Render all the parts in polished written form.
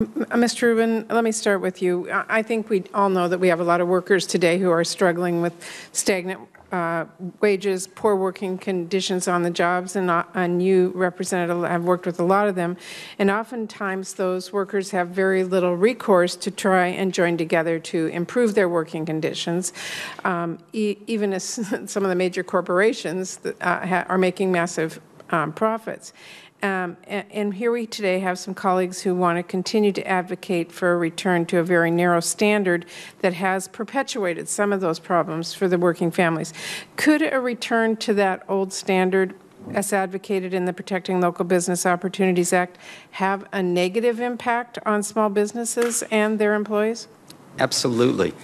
Mr. Rubin, let me start with you. I think we all know that we have a lot of workers today who are struggling with stagnant wages, poor working conditions on the jobs, and you, Representative, have worked with a lot of them. And oftentimes those workers have very little recourse to try and join together to improve their working conditions, even as some of the major corporations that, are making massive profits. And here we today have some colleagues who want to continue to advocate for a return to a very narrow standard that has perpetuated some of those problems for the working families. Could a return to that old standard, as advocated in the Protecting Local Business Opportunities Act, have a negative impact on small businesses and their employees? Absolutely.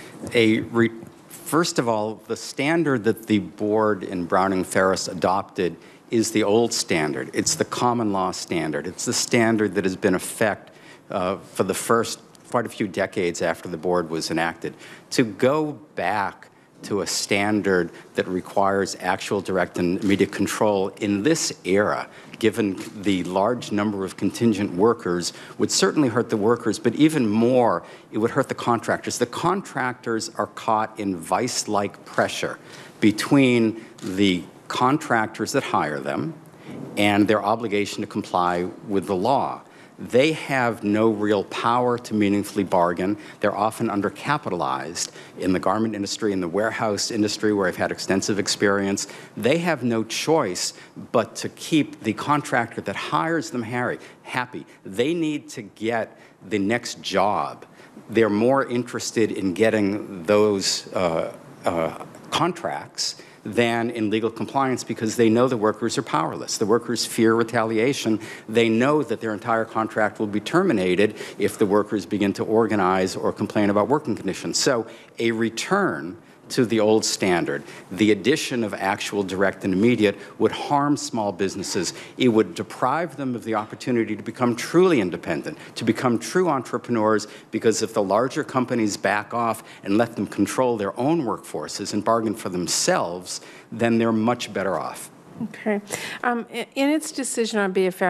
First of all, the standard that the board in Browning-Ferris adopted is the old standard. It's the common law standard. It's the standard that has been in effect for the first quite a few decades after the board was enacted. To go back to a standard that requires actual direct and immediate control in this era, given the large number of contingent workers, would certainly hurt the workers, but even more, it would hurt the contractors. The contractors are caught in vice-like pressure between the contractors that hire them and their obligation to comply with the law. They have no real power to meaningfully bargain. They're often undercapitalized in the garment industry, in the warehouse industry, where I've had extensive experience. They have no choice but to keep the contractor that hires them happy. They need to get the next job. They're more interested in getting those contracts than in legal compliance, because they know the workers are powerless. The workers fear retaliation. They know that their entire contract will be terminated if the workers begin to organize or complain about working conditions. So a return to the old standard, the addition of actual direct and immediate, would harm small businesses. It would deprive them of the opportunity to become truly independent, to become true entrepreneurs, because if the larger companies back off and let them control their own workforces and bargain for themselves, then they're much better off. Okay. In its decision on BFI,